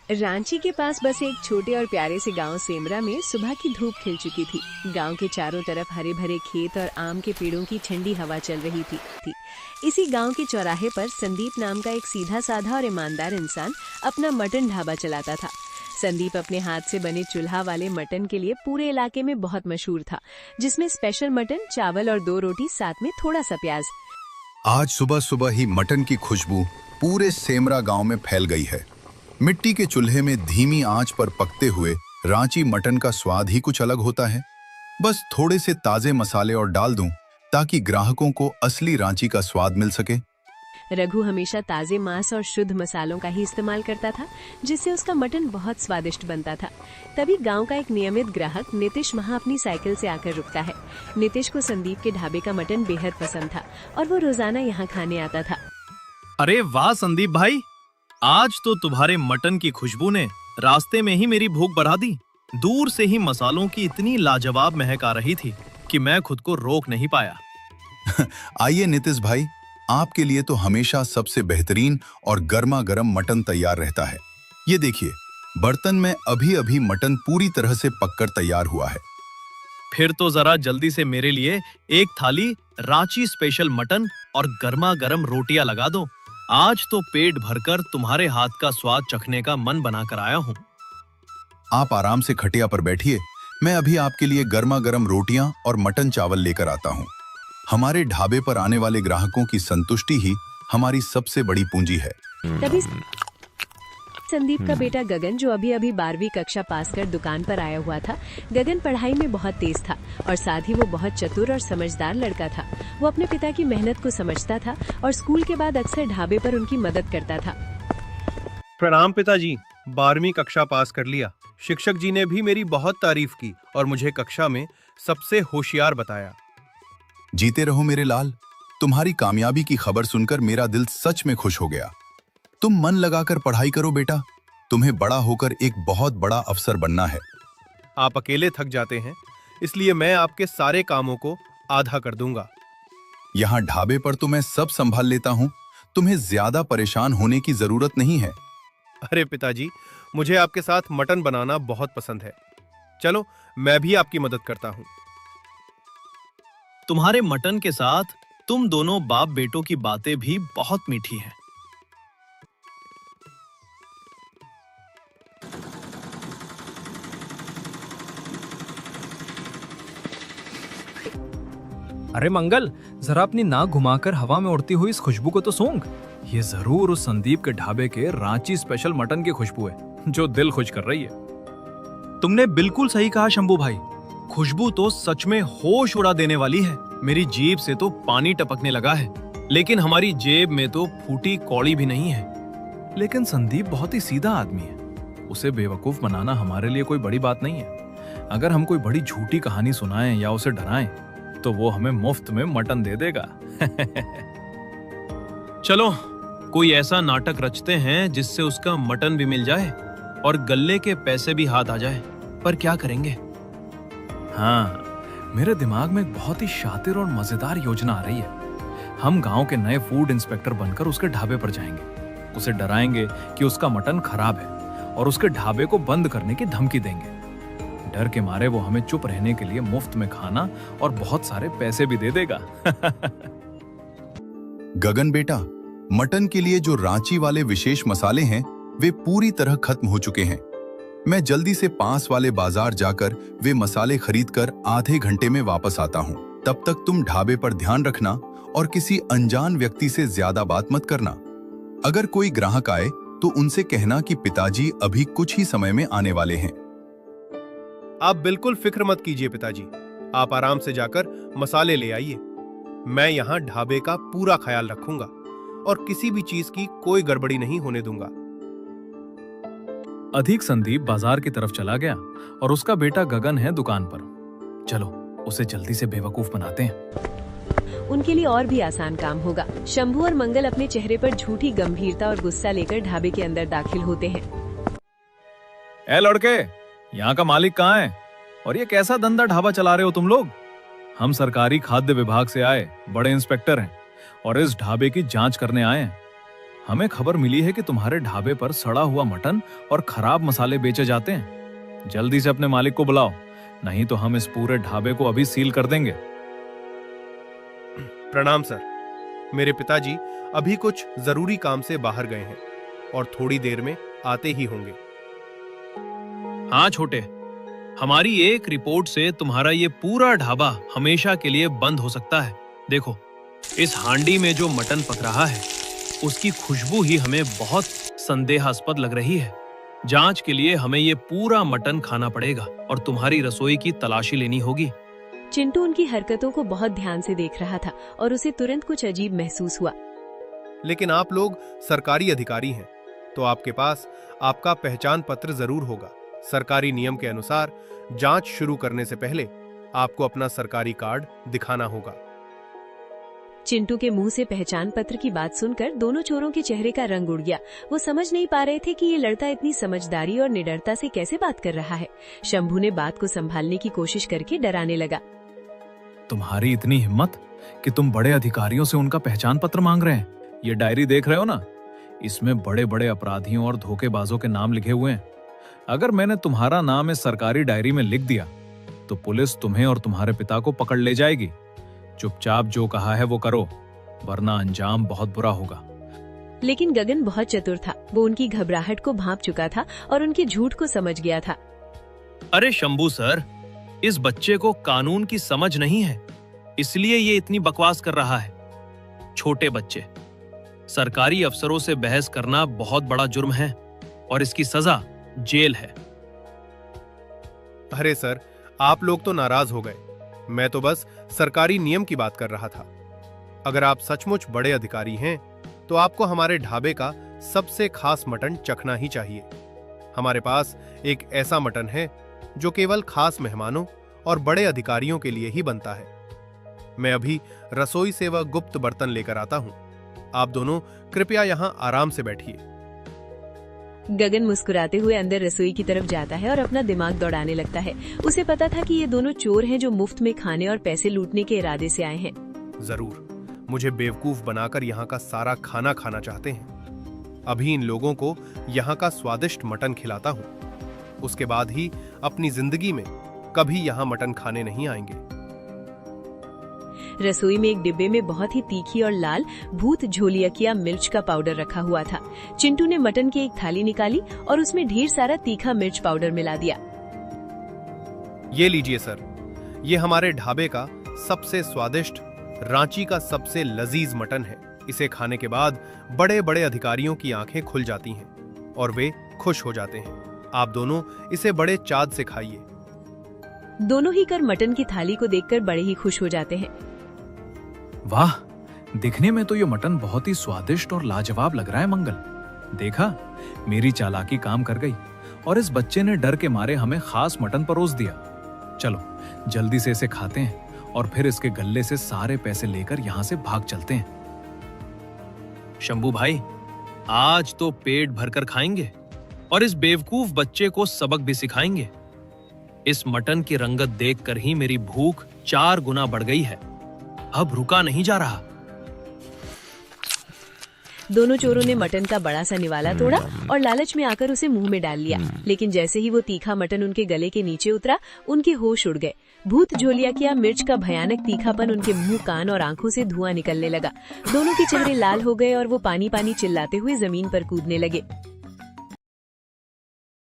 रांची के पास बसे एक छोटे और प्यारे से गांव सेमरा में सुबह की धूप खिल चुकी थी। गांव के चारों तरफ हरे भरे खेत और आम के पेड़ों की ठंडी हवा चल रही थी। इसी गांव के चौराहे पर संदीप नाम का एक सीधा साधा और ईमानदार इंसान अपना मटन ढाबा चलाता था। संदीप अपने हाथ से बने चूल्हा वाले मटन के लिए पूरे इलाके में बहुत मशहूर था, जिसमें स्पेशल मटन, चावल और 2 रोटी, साथ में थोड़ा सा प्याज। आज सुबह सुबह ही मटन की खुशबू पूरे सेमरा गांव में फैल गई है। मिट्टी के चूल्हे में धीमी आंच पर पकते हुए रांची मटन का स्वाद ही कुछ अलग होता है। बस थोड़े से ताजे मसाले और डाल दूं ताकि ग्राहकों को असली रांची का स्वाद मिल सके। रघु हमेशा ताजे मांस और शुद्ध मसालों का ही इस्तेमाल करता था, जिससे उसका मटन बहुत स्वादिष्ट बनता था। तभी गांव का एक नियमित ग्राहक नीतीश वहां अपनी साइकिल से आकर रुकता है। नीतीश को संदीप के ढाबे का मटन बेहद पसंद था और वो रोजाना यहाँ खाने आता था। अरे वाह संदीप भाई, आज तो तुम्हारे मटन की खुशबू ने रास्ते में ही मेरी भूख बढ़ा दी। दूर से ही मसालों की इतनी लाजवाब महक आ रही थी कि मैं खुद को रोक नहीं पाया। आइए नीतीश भाई, आपके लिए तो हमेशा सबसे बेहतरीन और गर्मा गर्म मटन तैयार रहता है। ये देखिए, बर्तन में अभी अभी मटन पूरी तरह से पककर तैयार हुआ है। फिर तो जरा जल्दी से मेरे लिए एक थाली रांची स्पेशल मटन और गर्मा गर्म रोटियां लगा दो। आज तो पेट भरकर तुम्हारे हाथ का स्वाद चखने का मन बनाकर आया हूँ। आप आराम से खटिया पर बैठिए, मैं अभी आपके लिए गर्मा गर्म रोटियां और मटन चावल लेकर आता हूँ। हमारे ढाबे पर आने वाले ग्राहकों की संतुष्टि ही हमारी सबसे बड़ी पूंजी है। तभी संदीप का बेटा गगन, जो अभी अभी 12वीं कक्षा पास कर दुकान पर आया हुआ था, गगन पढ़ाई में बहुत तेज था और साथ ही वो बहुत चतुर और समझदार लड़का था। वो अपने पिता की मेहनत को समझता था और स्कूल के बाद अक्सर ढाबे पर उनकी मदद करता था। प्रणाम पिताजी, 12वीं कक्षा पास कर लिया। शिक्षक जी ने भी मेरी बहुत तारीफ की और मुझे कक्षा में सबसे होशियार बताया। जीते रहो मेरे लाल, तुम्हारी कामयाबी की खबर सुनकर मेरा दिल सच में खुश हो गया। तुम मन लगाकर पढ़ाई करो बेटा, तुम्हें बड़ा होकर एक बहुत बड़ा अफसर बनना है। आप अकेले थक जाते हैं, इसलिए मैं आपके सारे कामों को आधा कर दूंगा। यहाँ ढाबे पर तो मैं सब संभाल लेता हूँ, तुम्हें ज्यादा परेशान होने की जरूरत नहीं है। अरे पिताजी, मुझे आपके साथ मटन बनाना बहुत पसंद है। चलो, मैं भी आपकी मदद करता हूँ। तुम्हारे मटन के साथ तुम दोनों बाप बेटों की बातें भी बहुत मीठी हैं। अरे मंगल, जरा अपनी नाक घुमाकर हवा में उड़ती हुई इस खुशबू को तो सूंघ। ये जरूर उस संदीप के ढाबे के रांची स्पेशल मटन की खुशबू है, जो दिल खुश कर रही है। तुमने बिल्कुल सही कहा शंभू भाई, खुशबू तो सच में होश उड़ा देने वाली है। मेरी जीभ से तो पानी टपकने लगा है, लेकिन हमारी जेब में तो फूटी कौड़ी भी नहीं है। लेकिन संदीप बहुत ही सीधा आदमी है, उसे बेवकूफ बनाना हमारे लिए कोई बड़ी बात नहीं है। अगर हम कोई बड़ी झूठी कहानी सुनाएं या उसे डराएं, तो वो हमें मुफ्त में मटन दे देगा। चलो, कोई ऐसा नाटक रचते हैं जिससे उसका मटन भी मिल जाए और गल्ले के पैसे भी हाथ आ जाए। पर क्या करेंगे? हाँ, मेरे दिमाग में एक बहुत ही शातिर और मजेदार योजना आ रही है। हम गांव के नए फूड इंस्पेक्टर बनकर उसके ढाबे पर जाएंगे, उसे डराएंगे कि उसका मटन खराब है और उसके ढाबे को बंद करने की धमकी देंगे। डर के मारे वो हमें चुप रहने के लिए मुफ्त में खाना और बहुत सारे पैसे भी दे देगा। गगन बेटा, मटन के लिए जो रांची वाले विशेष मसाले हैं, वे पूरी तरह खत्म हो चुके हैं। मैं जल्दी से पास वाले बाजार जाकर वे मसाले खरीदकर आधे घंटे में वापस आता हूँ। तब तक तुम ढाबे पर ध्यान रखना और किसी अनजान व्यक्ति से ज्यादा बात मत करना। अगर कोई ग्राहक आए तो उनसे कहना कि पिताजी अभी कुछ ही समय में आने वाले हैं। आप बिल्कुल फिक्र मत कीजिए पिताजी, आप आराम से जाकर मसाले ले आइए। मैं यहाँ ढाबे का पूरा ख्याल रखूंगा और किसी भी चीज की कोई गड़बड़ी नहीं होने दूंगा। अधिक संदीप बाजार की तरफ चला गया और उसका बेटा गगन है दुकान पर। चलो, उसे जल्दी से बेवकूफ बनाते हैं। उनके लिए और भी आसान काम होगा। शंभू और मंगल अपने चेहरे पर झूठी गंभीरता और गुस्सा लेकर ढाबे के अंदर दाखिल होते हैं। ए लड़के, यहाँ का मालिक कहाँ है और ये कैसा धंधा ढाबा चला रहे हो तुम लोग? हम सरकारी खाद्य विभाग से आए बड़े इंस्पेक्टर हैं और इस ढाबे की जांच करने आए हैं। हमें खबर मिली है कि तुम्हारे ढाबे पर सड़ा हुआ मटन और खराब मसाले बेचे जाते हैं। जल्दी से अपने मालिक को बुलाओ, नहीं तो हम इस पूरे ढाबे को अभी सील कर देंगे। प्रणाम सर, मेरे पिताजी अभी कुछ जरूरी काम से बाहर गए हैं और थोड़ी देर में आते ही होंगे। हाँ छोटे, हमारी एक रिपोर्ट से तुम्हारा ये पूरा ढाबा हमेशा के लिए बंद हो सकता है। देखो, इस हांडी में जो मटन पक रहा है उसकी खुशबू ही हमें बहुत संदेहास्पद लग रही है। जांच के लिए हमें ये पूरा मटन खाना पड़ेगा और तुम्हारी रसोई की तलाशी लेनी होगी। चिंटू उनकी हरकतों को बहुत ध्यान से देख रहा था और उसे तुरंत कुछ अजीब महसूस हुआ। लेकिन आप लोग सरकारी अधिकारी हैं, तो आपके पास आपका पहचान पत्र जरूर होगा। सरकारी नियम के अनुसार जांच शुरू करने से पहले आपको अपना सरकारी कार्ड दिखाना होगा। चिंटू के मुंह से पहचान पत्र की बात सुनकर दोनों चोरों के चेहरे का रंग उड़ गया। वो समझ नहीं पा रहे थे कि ये लड़का इतनी समझदारी और निडरता से कैसे बात कर रहा है। शंभू ने बात को संभालने की कोशिश करके डराने लगा। तुम्हारी इतनी हिम्मत कि तुम बड़े अधिकारियों से उनका पहचान पत्र मांग रहे हैं। ये डायरी देख रहे हो ना, इसमें बड़े बड़े अपराधियों और धोखेबाजों के नाम लिखे हुए हैं। अगर मैंने तुम्हारा नाम इस सरकारी डायरी में लिख दिया तो पुलिस तुम्हें और तुम्हारे पिता को पकड़ ले जाएगी। चुपचाप जो कहा है वो करो, वरना अंजाम बहुत बुरा होगा। लेकिन गगन बहुत चतुर था। वो उनकी घबराहट को भांप चुका था और उनके झूठ को समझ गया था। अरे शंभू सर, इस बच्चे को कानून की समझ नहीं है, इसलिए ये इतनी बकवास कर रहा है। छोटे बच्चे, सरकारी अफसरों से बहस करना बहुत बड़ा जुर्म है और इसकी सजा जेल है। अरे सर, आप लोग तो नाराज हो गए। मैं तो बस सरकारी नियम की बात कर रहा था। अगर आप सचमुच बड़े अधिकारी हैं, तो आपको हमारे ढाबे का सबसे खास मटन चखना ही चाहिए। हमारे पास एक ऐसा मटन है जो केवल खास मेहमानों और बड़े अधिकारियों के लिए ही बनता है। मैं अभी रसोई से वह गुप्त बर्तन लेकर आता हूं। आप दोनों कृपया यहां आराम से बैठिए। गगन मुस्कुराते हुए अंदर रसोई की तरफ जाता है और अपना दिमाग दौड़ाने लगता है। उसे पता था कि ये दोनों चोर हैं जो मुफ्त में खाने और पैसे लूटने के इरादे से आए हैं। जरूर मुझे बेवकूफ बनाकर यहाँ का सारा खाना खाना चाहते हैं। अभी इन लोगों को यहाँ का स्वादिष्ट मटन खिलाता हूँ, उसके बाद ही अपनी जिंदगी में कभी यहाँ मटन खाने नहीं आएंगे। रसोई में एक डिब्बे में बहुत ही तीखी और लाल भूत झोलियकिया मिर्च का पाउडर रखा हुआ था। चिंटू ने मटन की एक थाली निकाली और उसमें ढेर सारा तीखा मिर्च पाउडर मिला दिया। ये लीजिए सर, ये हमारे ढाबे का सबसे स्वादिष्ट, रांची का सबसे लजीज मटन है। इसे खाने के बाद बड़े बड़े अधिकारियों की आंखें खुल जाती हैं और वे खुश हो जाते हैं। आप दोनों इसे बड़े चाद से खाइए। दोनों ही कर मटन की थाली को देखकर बड़े ही खुश हो जाते हैं। वाह, दिखने में तो ये मटन बहुत ही स्वादिष्ट और लाजवाब लग रहा है। मंगल, देखा, मेरी चालाकी काम कर गई और इस बच्चे ने डर के मारे हमें खास मटन परोस दिया। चलो जल्दी से इसे खाते हैं और फिर इसके गल्ले से सारे पैसे लेकर यहाँ से भाग चलते हैं। शंभू भाई, आज तो पेट भरकर खाएंगे और इस बेवकूफ बच्चे को सबक भी सिखाएंगे। इस मटन की रंगत देखकर ही मेरी भूख 4 गुना बढ़ गई है। अब रुका नहीं जा रहा। दोनों चोरों ने मटन का बड़ा सा निवाला तोड़ा और लालच में आकर उसे मुंह में डाल लिया। लेकिन जैसे ही वो तीखा मटन उनके गले के नीचे उतरा, उनके होश उड़ गए। भूत झोलियकिया मिर्च का भयानक तीखापन उनके मुंह, कान और आंखों से धुआं निकलने लगा। दोनों के चेहरे लाल हो गए और वो पानी पानी चिल्लाते हुए जमीन पर कूदने लगे।